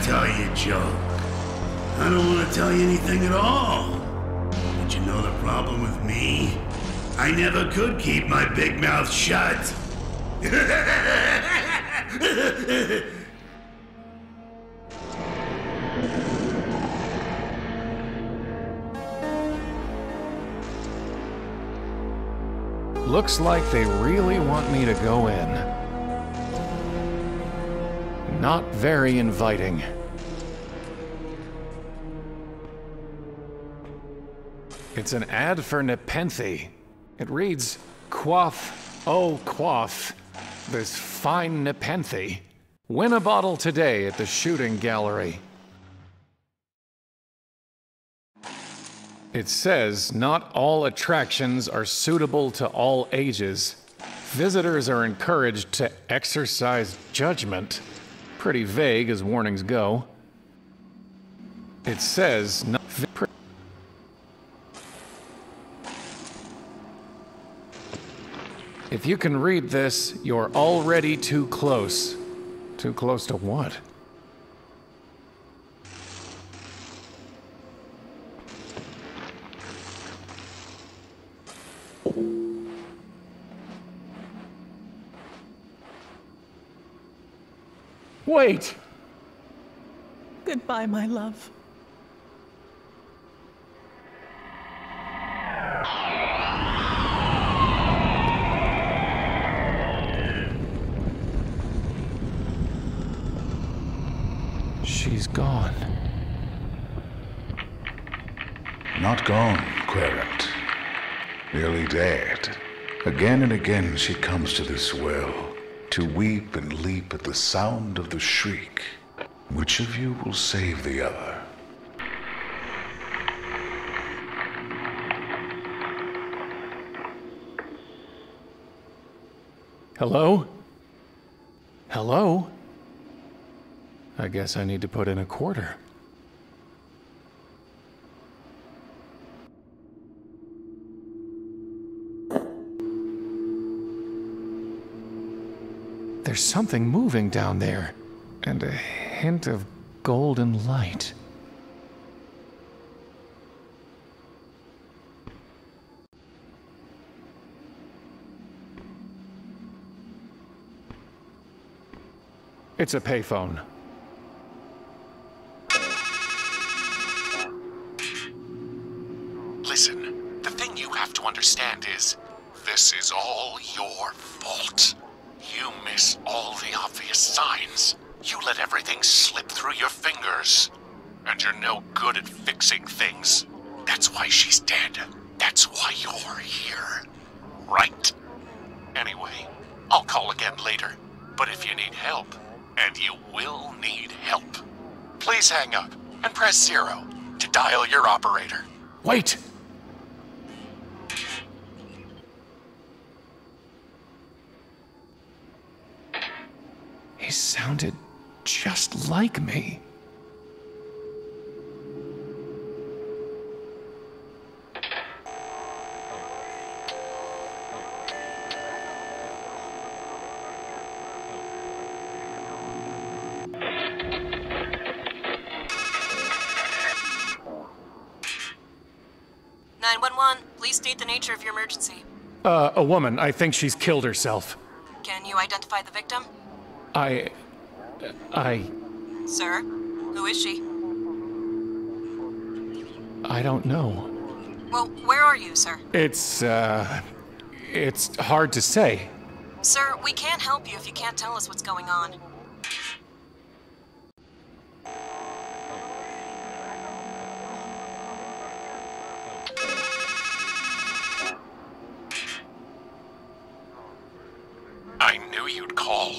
tell you a joke. I don't want to tell you anything at all. But you know the problem with me? I never could keep my big mouth shut. Looks like they really want me to go in. Not very inviting. It's an ad for Nepenthe. It reads, "Quaff, oh quaff, this fine Nepenthe. Win a bottle today at the shooting gallery." It says not all attractions are suitable to all ages. Visitors are encouraged to exercise judgment. Pretty vague as warnings go. It says not. If you can read this, you're already too close. Too close to what? Wait! Goodbye, my love. She's gone. Not gone, Querent. Nearly dead. Again and again she comes to this well, to weep and leap at the sound of the shriek. Which of you will save the other? Hello? Hello? I guess I need to put in a quarter. There's something moving down there, and a hint of golden light. It's a payphone. Listen, the thing you have to understand is, this is all your fault. You miss all the obvious signs. You let everything slip through your fingers. And you're no good at fixing things. That's why she's dead. That's why you're here. Right? Anyway, I'll call again later. But if you need help, and you will need help, please hang up and press 0 to dial your operator. Wait! He sounded just like me. Please state the nature of your emergency. A woman. I think she's killed herself. Can you identify the victim? I... Sir, who is she? I don't know. Well, where are you, sir? It's hard to say. Sir, we can't help you if you can't tell us what's going on. I knew you'd call.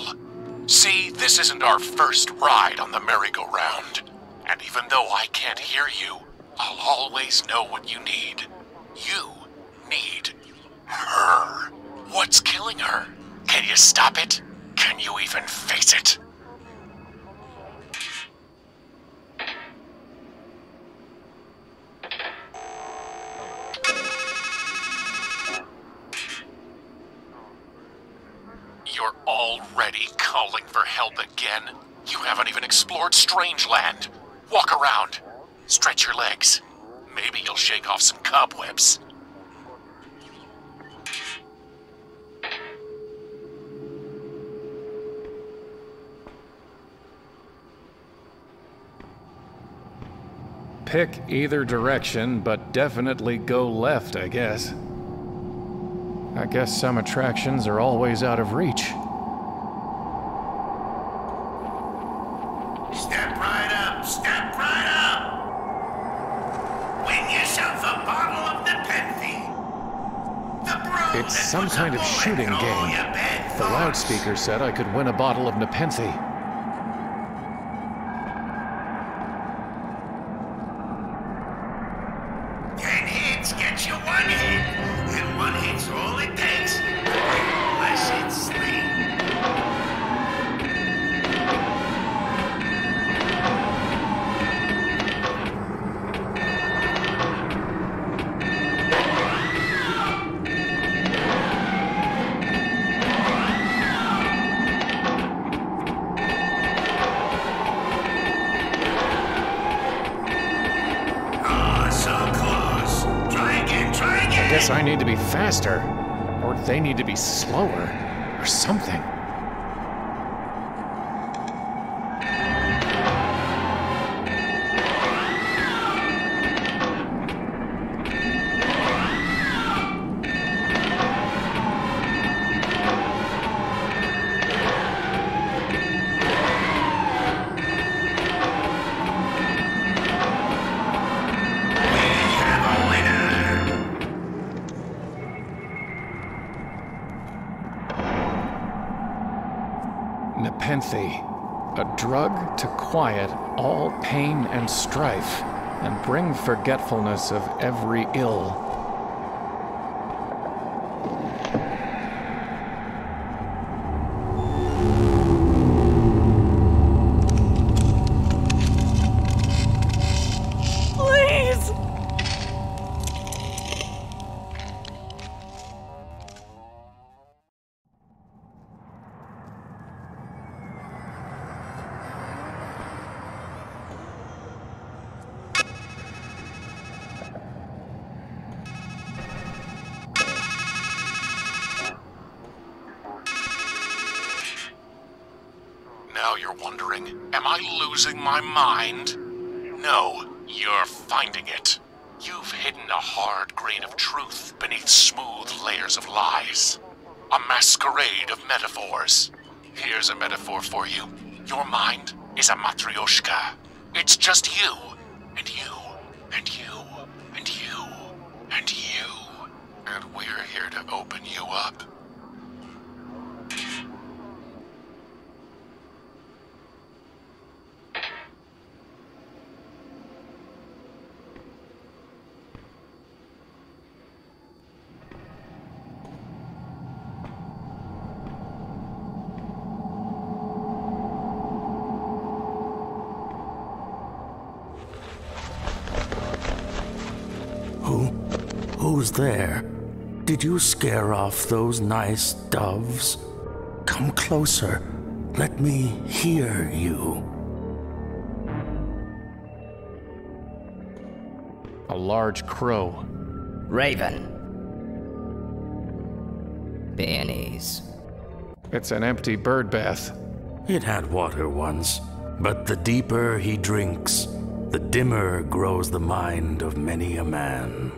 See, this isn't our first ride on the merry-go-round. And even though I can't hear you, I'll always know what you need. You need her. What's killing her? Can you stop it? Can you even face it? You're already calling for help again? You haven't even explored Strangeland. Walk around. Stretch your legs. Maybe you'll shake off some cobwebs. Pick either direction, but definitely go left, I guess. I guess some attractions are always out of reach. Step right up, step right up! Win yourself a bottle of Nepenthe. The brew It's that some puts kind a of bullet shooting in all game. your bad The thoughts. loudspeaker said I could win a bottle of Nepenthe. 10 hits get you 1 hit, and 1 hit's all it takes. Unless it's 3. Oh, so close. Try again, try again. I guess I need to be faster, or they need to be slower, or something. Nepenthe, a drug to quiet all pain and strife, and bring forgetfulness of every ill. Please! Now you're wondering, am I losing my mind? No, you're finding it. You've hidden a hard grain of truth beneath smooth layers of lies. A masquerade of metaphors. Here's a metaphor for you. Your mind is a matryoshka. It's just you, and you, and you, and you, and you. And we're here to open you up. Who's there? Did you scare off those nice doves? Come closer. Let me hear you. A large crow. Raven. Peonies. It's an empty bird bath. It had water once, but the deeper he drinks, the dimmer grows the mind of many a man.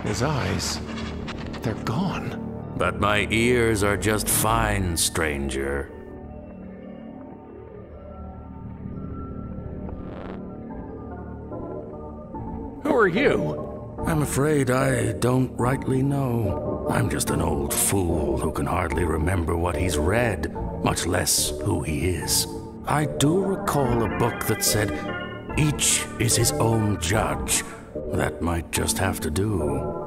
His eyes, they're gone. But my ears are just fine, stranger. Who are you? I'm afraid I don't rightly know. I'm just an old fool who can hardly remember what he's read, much less who he is. I do recall a book that said, "Each is his own judge." That might just have to do.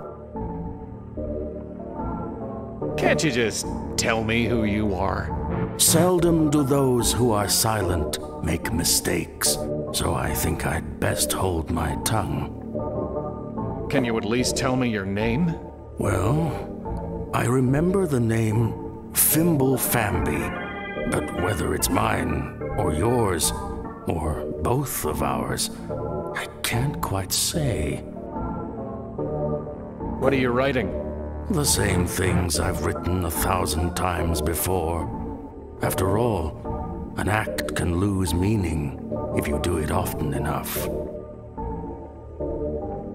Can't you just tell me who you are? Seldom do those who are silent make mistakes, so I think I'd best hold my tongue. Can you at least tell me your name? Well, I remember the name Fimble Famby. But whether it's mine, or yours, or both of ours, I can't quite say. What are you writing? The same things I've written 1,000 times before. After all, an act can lose meaning if you do it often enough.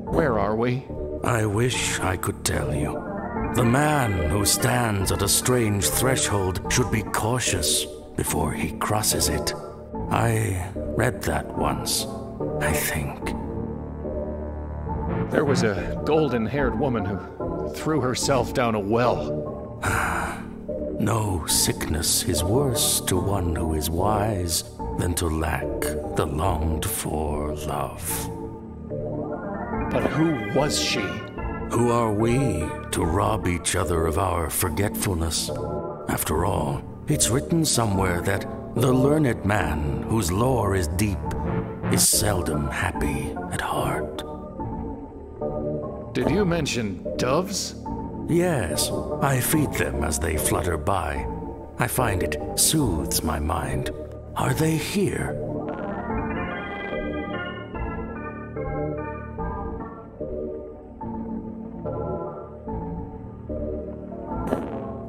Where are we? I wish I could tell you. The man who stands at a strange threshold should be cautious before he crosses it. I read that once, I think. There was a golden-haired woman who threw herself down a well. No sickness is worse to one who is wise than to lack the longed-for love. But who was she? Who are we to rob each other of our forgetfulness? After all, it's written somewhere that the learned man whose lore is deep is seldom happy at heart. Did you mention doves? Yes, I feed them as they flutter by. I find it soothes my mind. Are they here?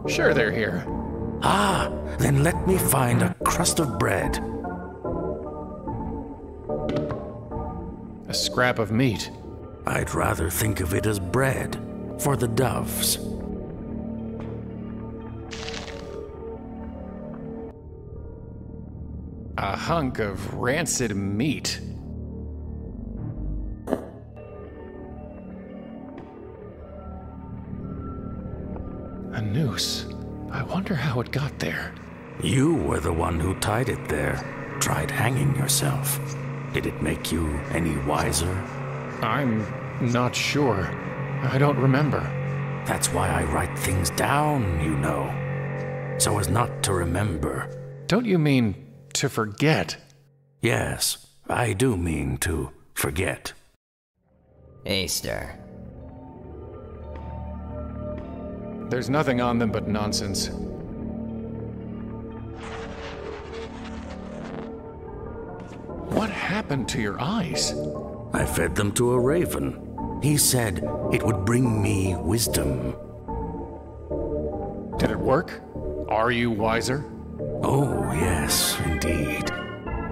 Sure they're here. Ah, then let me find a crust of bread. A scrap of meat. I'd rather think of it as bread for the doves. A hunk of rancid meat. A noose. I wonder how it got there. You were the one who tied it there. Tried hanging yourself. Did it make you any wiser? I'm not sure. I don't remember. That's why I write things down, you know. So as not to remember. Don't you mean to forget? Yes, I do mean to forget. Easter. There's nothing on them but nonsense. What happened to your eyes? I fed them to a raven. He said it would bring me wisdom. Did it work? Are you wiser? Oh, yes, indeed.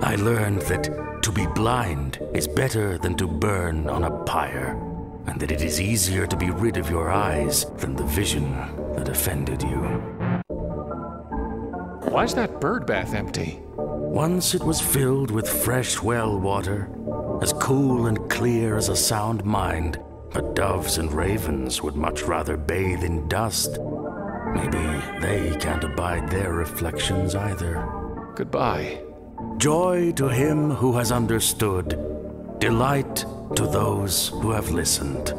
I learned that to be blind is better than to burn on a pyre, and that it is easier to be rid of your eyes than the vision that offended you. Why's that bird bath empty? Once it was filled with fresh well water, as cool and clear as a sound mind, but doves and ravens would much rather bathe in dust. Maybe they can't abide their reflections either. Goodbye. Joy to him who has understood, delight to those who have listened.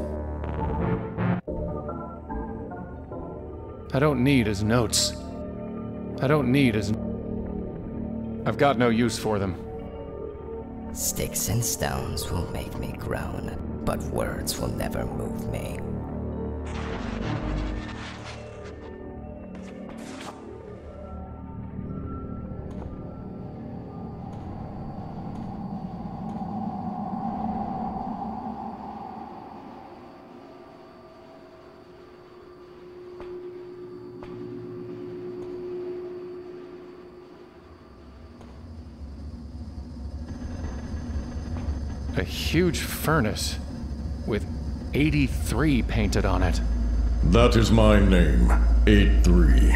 I don't need his notes. I've got no use for them. Sticks and stones will make me groan, but words will never move me. A huge furnace with 83 painted on it. That is my name, 83.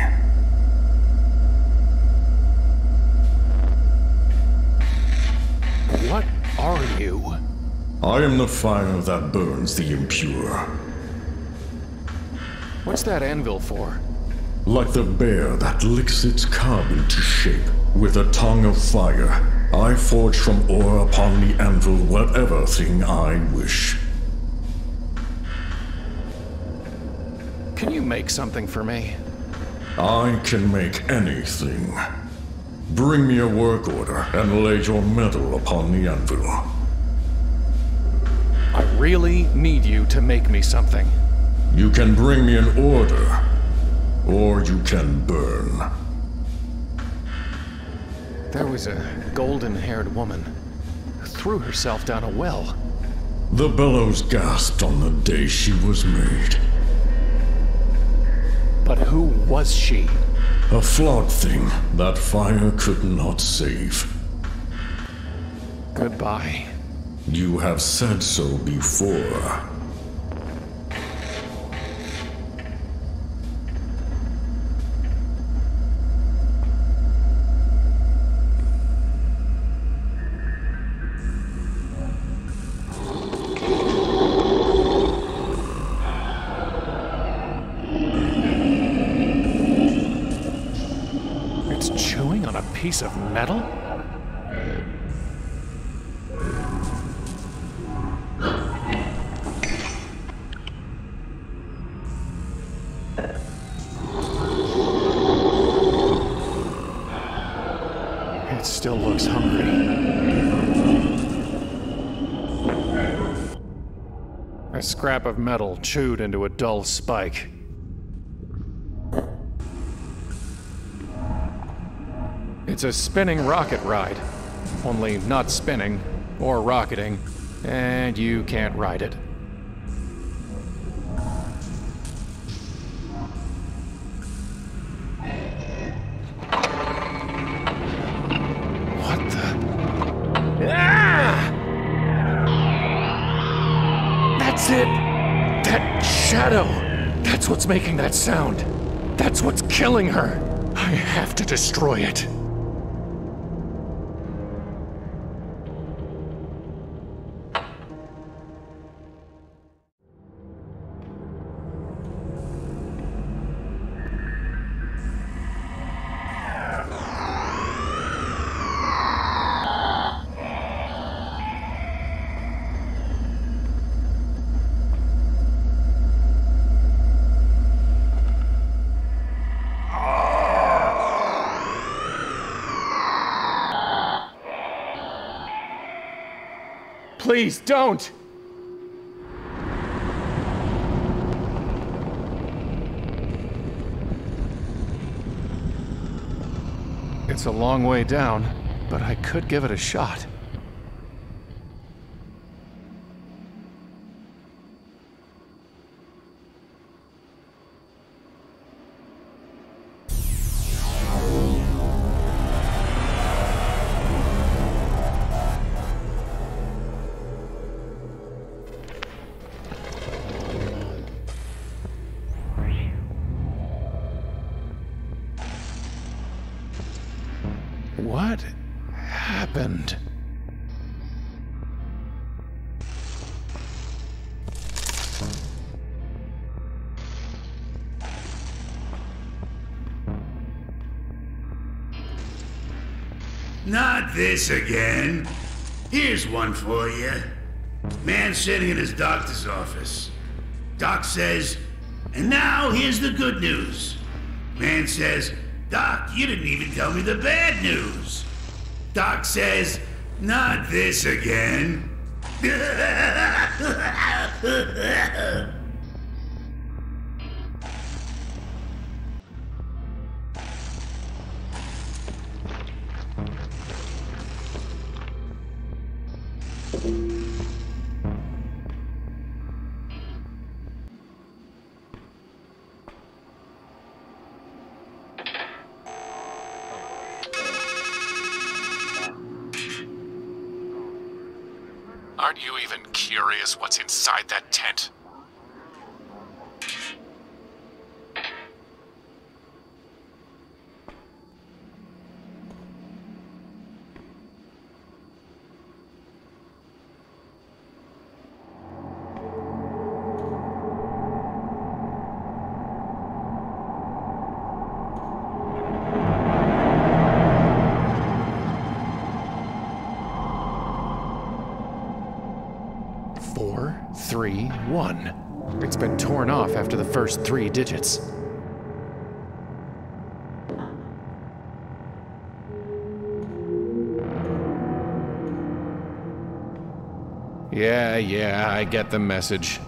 What are you? I am the fire that burns the impure. What's that anvil for? Like the bear that licks its cub into shape with a tongue of fire, I forge from ore upon the anvil whatever thing I wish. Can you make something for me? I can make anything. Bring me a work order and lay your metal upon the anvil. I really need you to make me something. You can bring me an order, or you can burn. There was a golden-haired woman who threw herself down a well. The bellows gasped on the day she was made. But who was she? A flawed thing that fire could not save. Goodbye. You have said so before. It's chewing on a piece of metal? It still looks hungry. A scrap of metal chewed into a dull spike. It's a spinning rocket ride. Only not spinning, or rocketing, and you can't ride it. What the? Ah! That's it! That shadow! That's what's making that sound. That's what's killing her. I have to destroy it. Please, don't! It's a long way down, but I could give it a shot. What happened? Not this again. Here's one for you. Man sitting in his doctor's office. Doc says, and now here's the good news. Man says, Doc, you didn't even tell me the bad news. Doc says, not this again. Aren't you even curious what's inside that tent? Four, 3, 1. It's been torn off after the first 3 digits. Yeah, I get the message.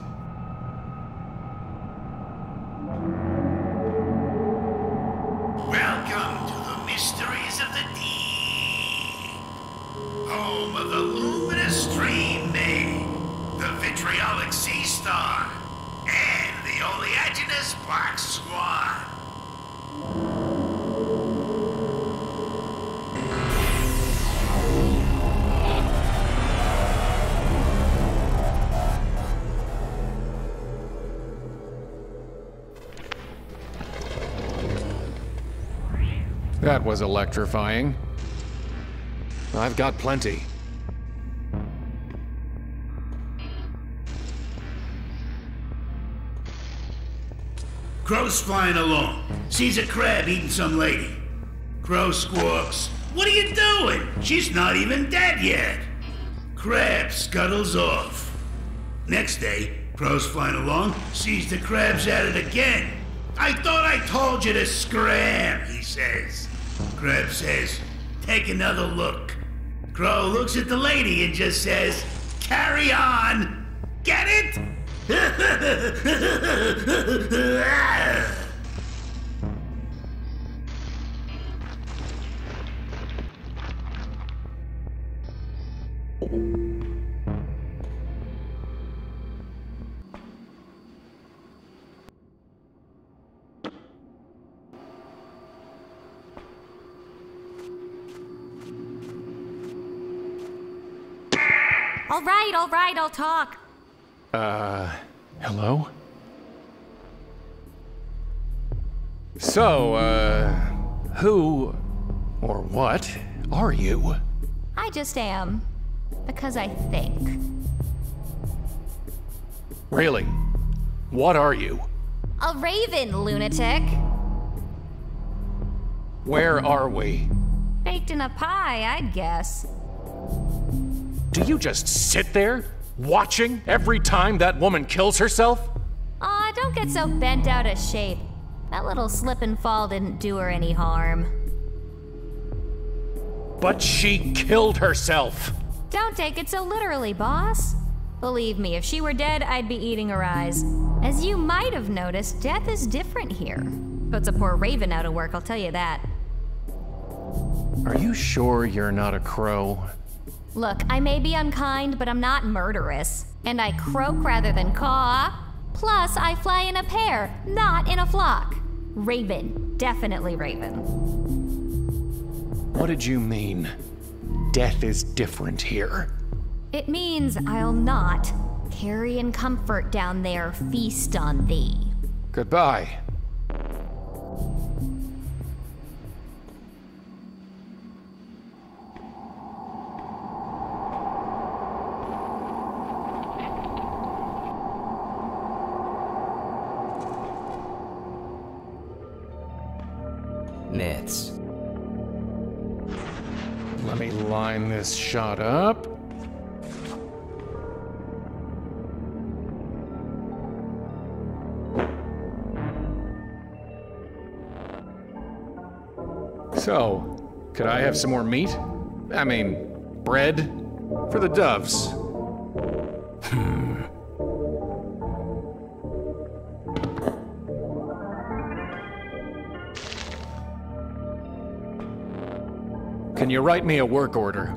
Welcome to the mysteries of the deep. star. And the oleaginous black swan. That was electrifying. I've got plenty. Crow's flying along. Sees a crab eating some lady. Crow squawks, "What are you doing? She's not even dead yet." Crab scuttles off. Next day, Crow's flying along, sees the crab's at it again. "I thought I told you to scram," he says. Crab says, "Take another look." Crow looks at the lady and just says, "Carry on." Get it? All right, I'll talk. Hello? So, who or what are you? I just am. Because I think. Really? What are you? A raven, lunatic. Where are we? Baked in a pie, I'd guess. Do you just sit there, watching every time that woman kills herself? Aw, don't get so bent out of shape. That little slip and fall didn't do her any harm. But she killed herself! Don't take it so literally, boss. Believe me, if she were dead, I'd be eating her eyes. As you might have noticed, death is different here. Puts a poor raven out of work, I'll tell you that. Are you sure you're not a crow? Look, I may be unkind, but I'm not murderous. And I croak rather than caw. Plus, I fly in a pair, not in a flock. Raven. Definitely raven. What did you mean? Death is different here. It means I'll not carry in comfort down there, feast on thee. Goodbye. Nits. Let me line this shot up. So, could I have some more meat? I mean, bread? For the doves. Can you write me a work order?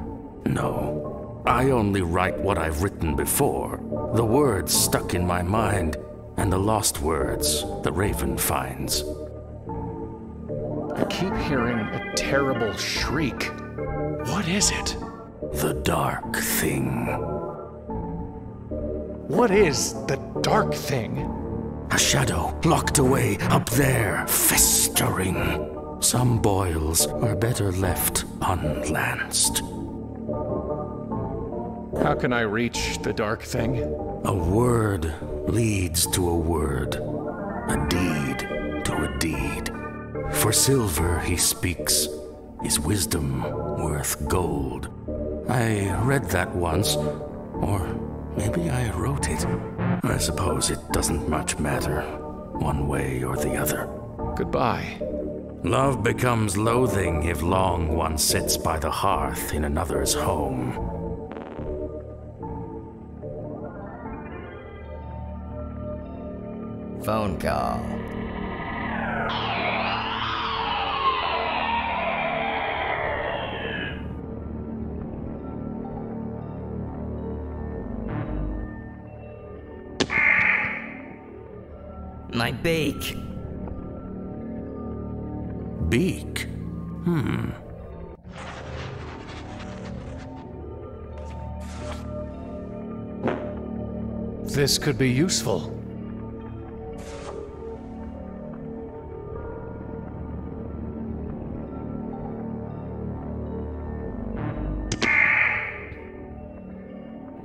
No. I only write what I've written before. The words stuck in my mind, and the lost words the raven finds. I keep hearing a terrible shriek. What is it? The dark thing. What is the dark thing? A shadow locked away up there, festering. Some boils are better left unlanced. How can I reach the dark thing? A word leads to a word, a deed to a deed. For silver he speaks, is wisdom worth gold. I read that once, or maybe I wrote it. I suppose it doesn't much matter, one way or the other. Goodbye. Love becomes loathing if long one sits by the hearth in another's home. Phone call. My beak. Beak? This could be useful.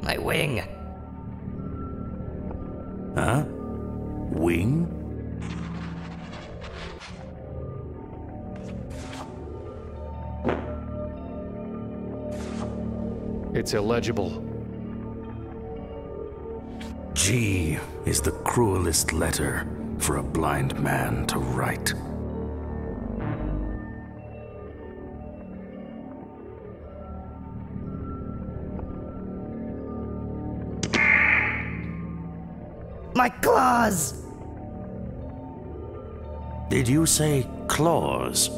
My wing. Huh? Wing? It's illegible. G is the cruelest letter for a blind man to write. My claws! Did you say claws?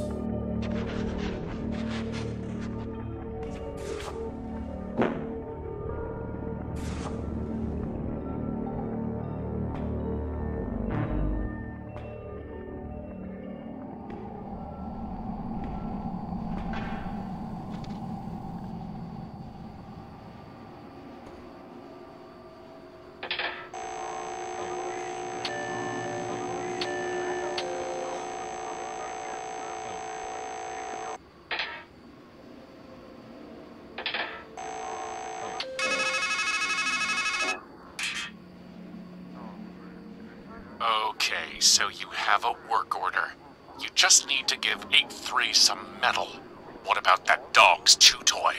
Okay, so you have a work order. You just need to give 8-3 some metal. What about that dog's chew toy?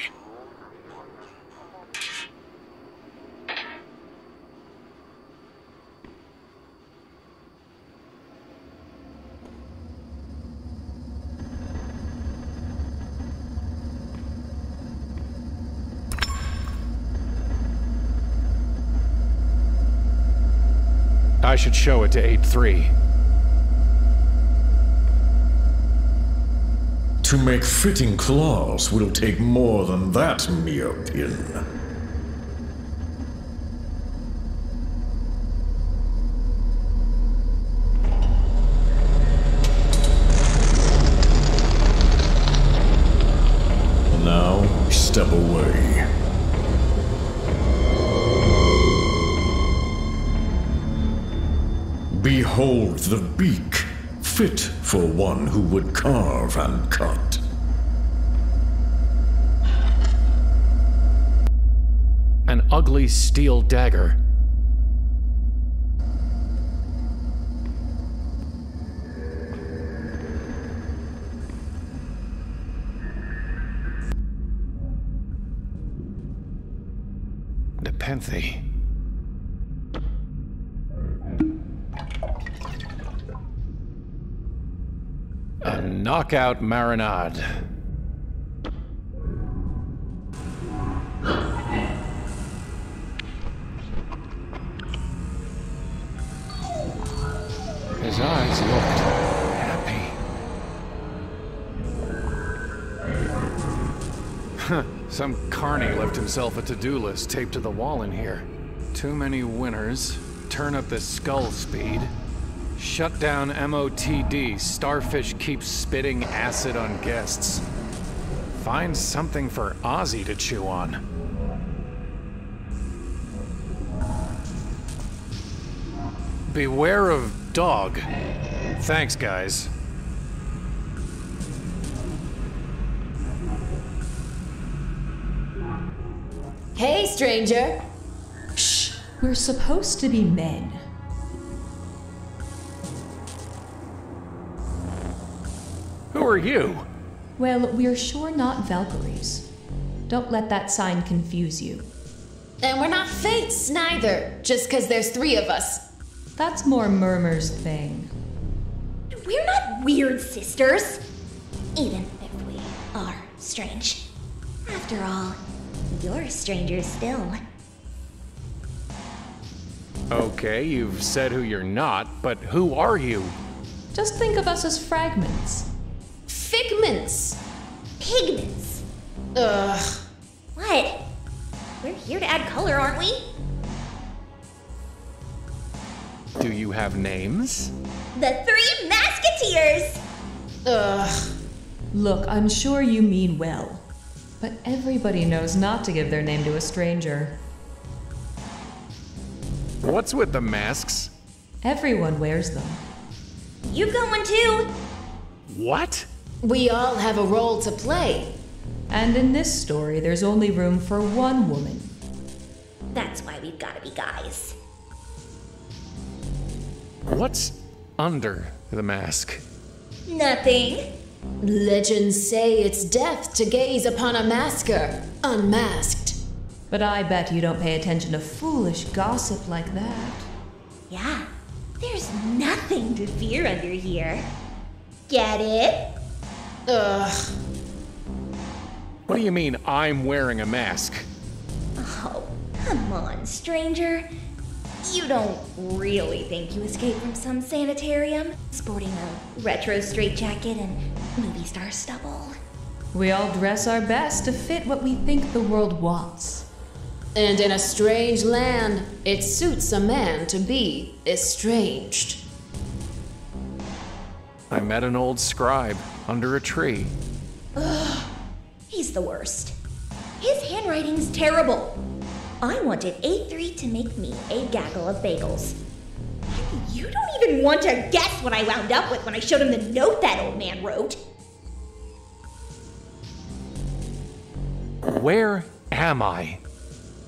I should show it to 8-3. To make fitting claws will take more than that mere pin. Now, step away. Behold the beak, fit for one who would carve and cut. An ugly steel dagger. Nepenthe. A knockout marinade. His eyes looked happy. Some carny left himself a to-do list taped to the wall in here. Too many winners. Turn up the skull speed. Shut down MOTD. Starfish keeps spitting acid on guests. Find something for Ozzy to chew on. Beware of dog. Thanks, guys. Hey, stranger. Shh. We're supposed to be men. Who are you? Well, we're sure not Valkyries. Don't let that sign confuse you. And we're not fates, neither, just because there's 3 of us. That's more Murmur's thing. We're not weird sisters, even if we are strange. After all, you're strangers still. Okay, you've said who you're not, but who are you? Just think of us as fragments. Figments. Pigments. Ugh. What? We're here to add color, aren't we? Do you have names? The Three Musketeers! Ugh. Look, I'm sure you mean well, but everybody knows not to give their name to a stranger. What's with the masks? Everyone wears them. You've got one too! What? We all have a role to play. And in this story, there's only room for one woman. That's why we've gotta be guys. What's under the mask? Nothing. Legends say it's death to gaze upon a masker, unmasked. But I bet you don't pay attention to foolish gossip like that. Yeah, there's nothing to fear under here. Get it? Ugh. What do you mean I'm wearing a mask? Oh, come on, stranger. You don't really think you escaped from some sanitarium, sporting a retro straitjacket and movie star stubble? We all dress our best to fit what we think the world wants. And in a strange land, it suits a man to be estranged. I met an old scribe under a tree. Ugh, he's the worst. His handwriting's terrible. I wanted A3 to make me a gaggle of bagels. And you don't even want to guess what I wound up with when I showed him the note that old man wrote. Where am I?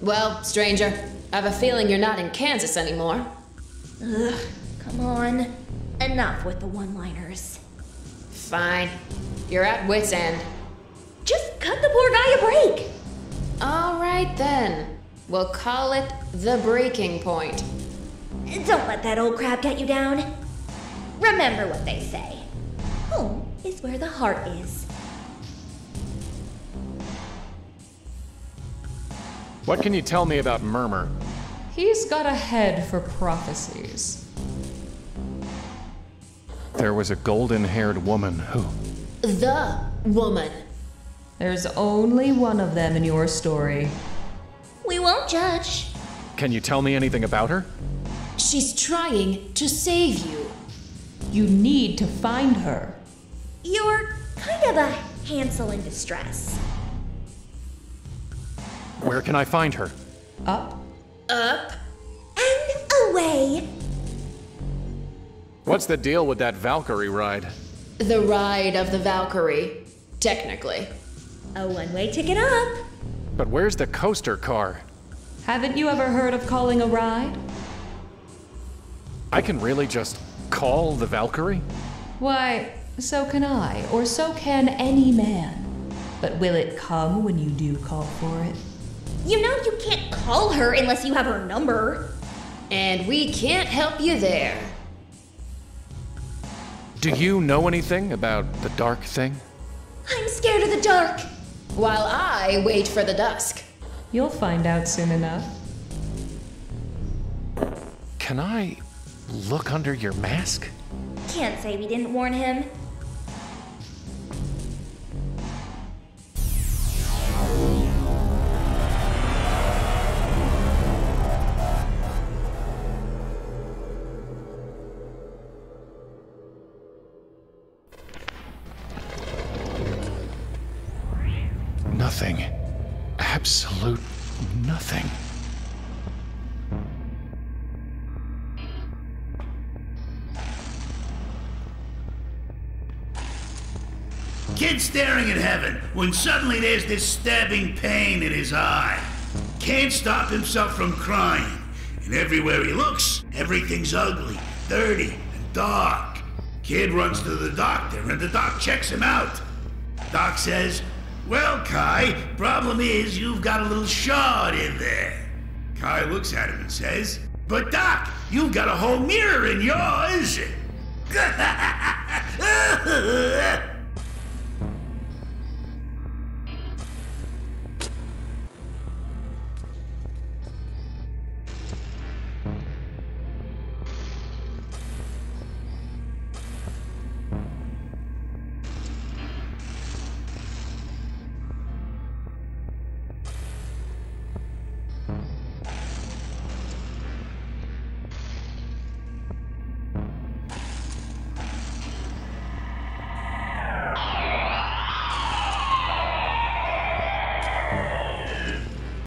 Well, stranger, I have a feeling you're not in Kansas anymore. Ugh, come on. Enough with the one-liners. Fine. You're at wit's end. Just cut the poor guy a break. All right then. We'll call it the breaking point. Don't let that old crab get you down. Remember what they say. Home is where the heart is. What can you tell me about Murmur? He's got a head for prophecies. There was a golden-haired woman who... The woman. There's only one of them in your story. We won't judge. Can you tell me anything about her? She's trying to save you. You need to find her. You're kind of a Hansel in distress. Where can I find her? Up. Up. And away. What's the deal with that Valkyrie ride? The ride of the Valkyrie, technically. A one-way ticket up. But where's the coaster car? Haven't you ever heard of calling a ride? I can really just call the Valkyrie? Why, so can I, or so can any man. But will it come when you do call for it? You know you can't call her unless you have her number. And we can't help you there. Do you know anything about the dark thing? I'm scared of the dark. While I wait for the dusk. You'll find out soon enough. Can I look under your mask? Can't say we didn't warn him. Nothing. Absolute nothing. Kid staring at heaven when suddenly there's this stabbing pain in his eye. Can't stop himself from crying. And everywhere he looks, everything's ugly, dirty, and dark. Kid runs to the doctor and the doc checks him out. Doc says, "Well, Kai, problem is you've got a little shard in there." Kai looks at him and says, "But Doc, you've got a whole mirror in yours."